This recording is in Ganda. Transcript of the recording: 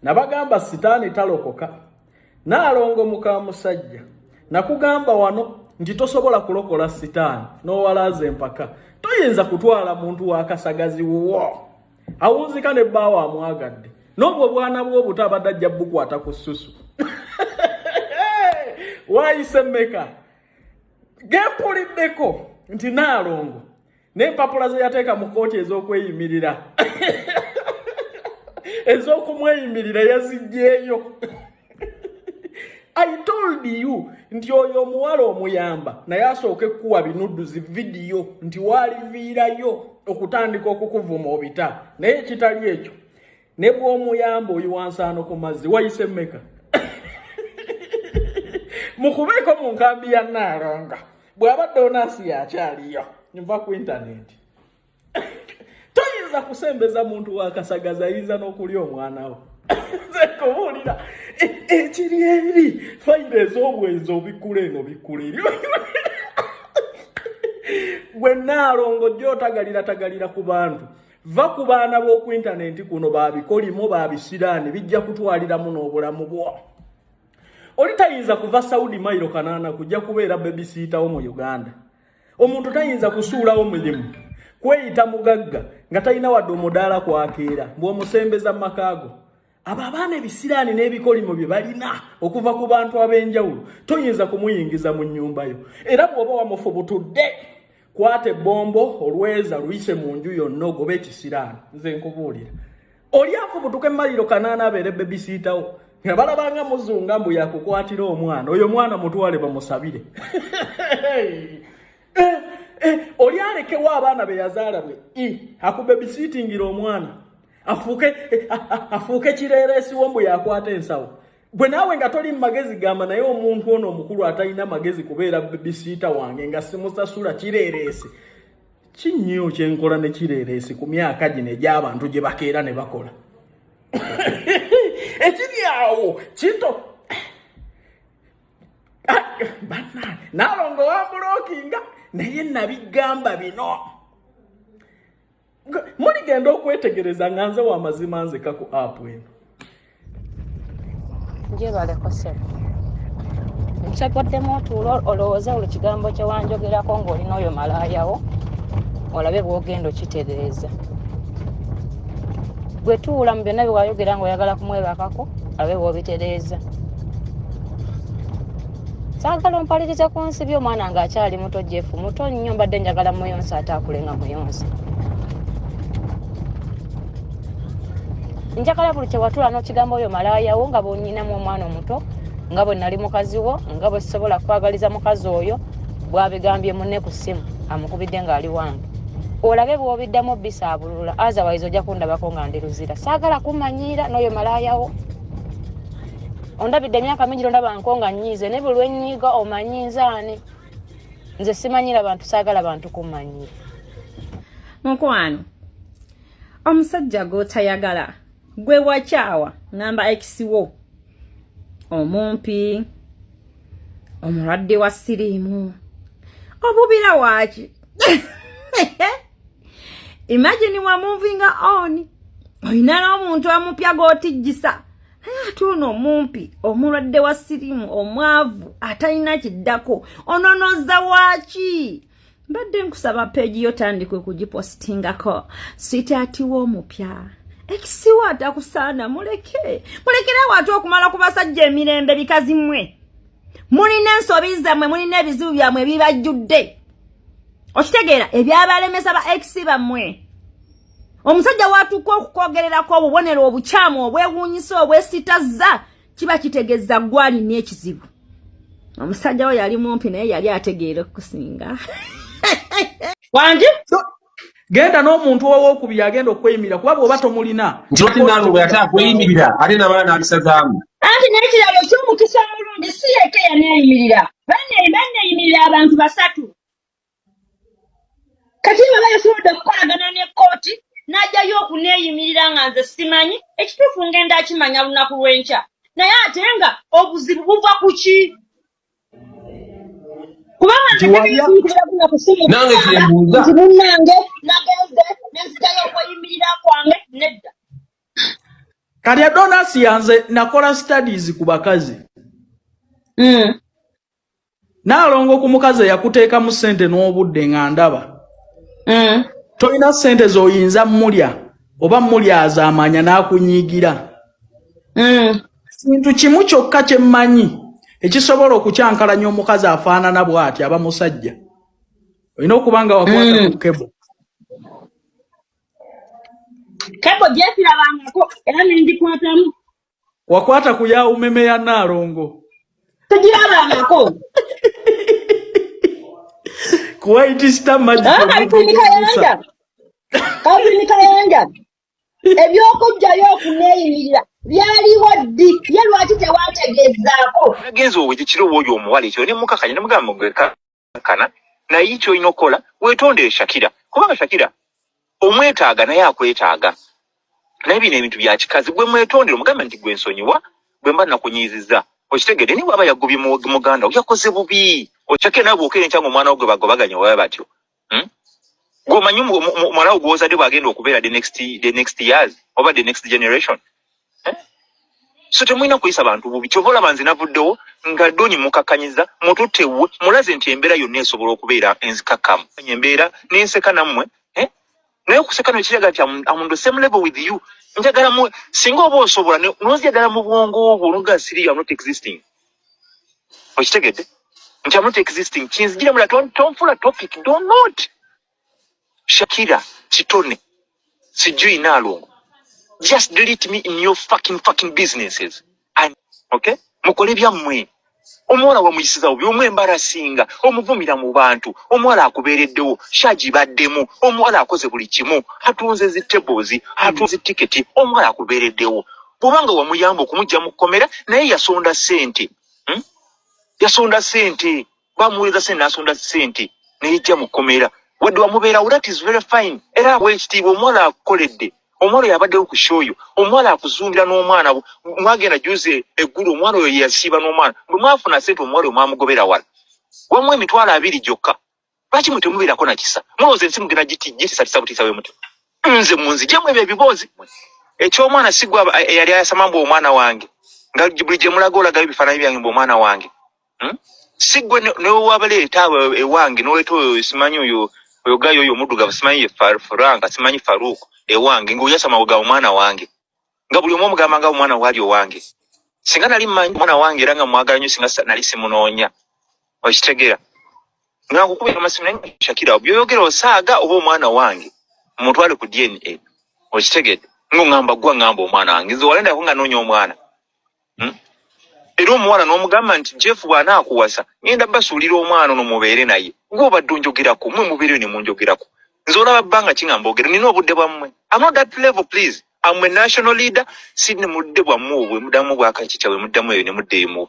nabagamba sitaani talokoka Nalongo muka musajja nakugamba wano nti tosobola kulokola sitaani n'owalaza empaka toyinza kutwala muntu wakasagazi wo awunzika ne bbaawo amwagadde n'obwo bwana bwo butabadde ajja bukwata ku ssusu waayisemmeka gempuliddeko nti Nalongo n'empapula ze yateeka mu kkooti ez'okweyimirira ez'okumweyimirira yazigyeeyo. I told you nti oyo omuwala omuyamba naye asooke kuwa binudduzi video nti waliviirayo okutandika okukuvuma obita naye kitali ekyo ne bw'omuyamba oyo wansaano ku mazzi wayise mmeka mukubeeko mu nkambi ya Nalongo bw'abadde onaasi yakyaliyo nva ku intaneti toyinza kusembeza muntu wakasagaza ayinza n'okulya omwana wo nze kubuulira ekiri eri fayiro ez'obwenzi obikule eno bikule eri gwe Nalongo gy'otagalira ku bantu va ku baana b'oku intaneti kuno babikolimo babisiraani bijja kutwaliramu n'obulamu bwo. Oli tayinza kuva Saudi mailo kanaana kujja kubeera babysitter mu Uganda. Omuntu tayinza kusuulawo mulimu kweyita mugagga nga talina wadde omudaala kwakeera bw'omusembeza makaago. Abo abaana ebisiraani n'ebikolimo bye balina okuva ku bantu ab'enjawulo toyinza kumuyingiza mu nnyumba yo. Era bw'oba wamufubutudde kwata ebbombo olweza luyise mu nju yonna ogobe ekisiraani. Nze nkubuulira oli afubutuka emailo kanaana abeere babysitter wo nga balabanga muzunga mbu yakukwatira omwana oyo mwana mutwale bamusabire. Oli alekewo abaana be yazaala bwe akubebisitingira omwana afuuke kireeresi wo mbu yakwata ensawo. Bwe naawe nga toli magezi gamba naye omuntu ono omukulu atalina magezi kubeera babysitter wange nga simusasula kireeresi. Kinnyo kyenkola ne kireeresi ku myaka gino egy'abantu gye bakeera ne bakola. Ekiri awo kinto bana Nalongo wabulokinga naye nabigamba bino muligenda okwetegereza nga nze w'amazima nzeka ku app eno. Nje baleko sebo nchakoddemu otuulo olowooza olo kigambo kye wanjogerako ng'olina oyo malaayawo olabe bw'ogenda okitereeza. Gwe tuula mu byonna bye wayogera ng'oyagala kumwebakako olabe bw'obitereeza. Saagala ompaliriza ku nsi by'omwana ng'akyali muto Jeff muto nnyo mbadde njagala muyonsa ate akulenga muyonsa. Njagala buli kye watuula n'okigambo oyo malaayawo nga bw'onnyinamu omwana omuto nga bwe nali mukazi wo nga bwe sisobola kwagaliza mukazi oyo bw'abigambye munne ku ssimu amukubidde ng'ali wange. Olabe bw'obiddamu bisaabulula otherwise ojja kundabako nga ndi luzira. Saagala kumanyiira n'oyo malaayawo. Ondabidde emyaka mingi ndaba nkonga nnyiize ne buli lwenyiiga omanyi nzaani. Nze simanyira bantu saagala bantu kumanyira. Mukwano omusajja gw'otayagala gwe wakyawa ngamba ekisiwo omumpi omulwadde wa siriimu obubira waki. Imagine wa moving on oyina n'omuntu amupya g'otijjisa ate ono omumpi omulwadde wa siriimu omwavu atalina kiddako ononoza waki. Mbadde nkusaba peegi yo tandikwe kugipostingako sitaati w'omupya ekisiwa atakusaana mulekere ate okumala ku basajja emirembe bikazi mmwe mulina ensobi zammwe mulina ebizibu byammwe ebibajjudde okitegeera ebyabalemesa ba ekisi bammwe. Omusajja watuuka okukwogererako obubonero obukyamu obwewuunyisa obwesitazza kiba kitegeeza gwali n'ekizibu. Omusajja we yali mumpi naye yali ategeera okusinga. Wanji genda n'omuntu ow'okubiri agenda okweyimirira kuba bw'oba tomulina. Nti Nalongo yataka kweyimirira ate n'abaana n'abisazaamu. Anti n'ekiralo ky'omukisa omulungi si yekka yaneeyimirira. Banneeyimirira abantu basatu. Kati baba yasobodde okukolagana ne kkooti n'ajjayo okuneeyimirira nga nze simanyi ekituufu ngenda akimanya lunaku lw'enkya. Naye ate nga obuzibu buva ku ki? Nange kyembuuza nti munnange nagenze nenzitayo okweyimirira kwange nedda. Kali Adonis yanze nakola studies ku bakazi. Nalongo ku mukazi yakuteeka mu sente n'obudde nga ndaba. Toyina sente zoyinza mulya oba mulyaza amanya n'akunyiigira. Kintu kimu kyokka kye mmanyi ekisobola okukyankalanya omukazi afaanana bw'ati aba musajja. Olina okuba nga wakwata ku kebo. Kebo gyesirabangako era nendikwatamu. Wakwata ku ya umeme ya Nalongo. Tegirabangako. Kuwaiti sita maji. Kabinika yanja. Ebyokujjayo okuneeyimirira byaliwo ddi ye lwaki tewategezaako. Nagenza owekikiro woyo omuwala ekyo ne mukakanya namugamba gwekakana naye ekyo olina okukola weetonde Shakira kubanga Shakira omwetaaga naye akwetaaga naye bino ebintu bya kikazi gwe mwetondera omugamba nti gwe nsonyiwa bwe mba nakunyiizizza okitegedde niba aba yagubye muganda yakoze bubi Shakira nawe bw'okeera enkya omwana wo gwe bagobaganya wawe batyo gwomanyi omwana wo gw'ozadde bw'agenda okubeera the next years oba the next generation. So temulina kuyisa abantu bubi kyova olaba nze navuddewo nga Doni mukakanyiza mututtewe mulaze nti embeera yonna esobola okubeera enzikakkamu embeera n'enseka nammwe naye okuseka nekiraga nti I'm on the same level with you njagala singa oba osobola n'ozijagala mu bwongo obwo noga siri I'm not existing okitegedde nti I'm not existing kinzigira mula tonfula topic don't not Shakira Kitone sijui Nalongo just delete me in your fucking businesses. Okay? Mukole byammwe. Omuwala wamuyisiza obi omwembarasinga, omuvumira mu bantu, omuwala akubeereddewo, shaji baddemu, omuwala akoze buli kimu, atunze zitebozi, atunze tiketi, omuwala akubeereddewo. Bw'obanga wamuyamba okumujja mu kkomera naye yasonda ssente. Yasonda ssente, bamuweereza ssente n'asonda ssente, naye ejja mu kkomera. Wadde wamubeerawo, that is very fine. Era bw'ekitiibwa omuwala akukoledde. Omwana yabaddewo ku shoyo omwana akuzumbira n'omwana mwagenda juze eggulu omwana oyo yasiiba n'omwana bwe mwafuna sente omwana oyo mwamugobera wala wamu emitwalo 2 gyokka lwaki mutemubeerako na kisa mulowooza ensi mugenda gitisatisa butiisa bwe muti nze munzijemu ebyo ebiboozi eky'omwana sigwa eyali ayasamamba omwana wange nga buli gye mulaga olagayo ebifaananyi byange mbu omwana wange sigwe newewabaleeta ewange noleeta oyo simanyi oyo gayo oyo omuddugavu simanyi Franka simanyi Faruku ewange ng'oyasama oga omwana wange nga buli omu omugamba nga omwana wali owange singa nali mmanyi omwana wange era nga mwagala nnyo singa nali simunoonya okitegeera nga nkukubira amasimu naye Shakira byoyogera osaaga oba omwana wange mutwale ku DNA okitegedde ng'ongamba gwa ngamba omwana wange nze walendako nga noonya omwana era omuwala n'omugamba nti Jeff bw'anaakuwasa ngenda basuulira omwana ono mubeere naye ng'obadde onjogerako mwe mubeereyo ne munjogerako nze olaba bbanga ki nga mboogera nina obudde bwammwe I'm not that level please I'm a national leader si ne mudde bwammwe obwe muddamu bwakakikya bwe muddamu eyo ne muddeyo mu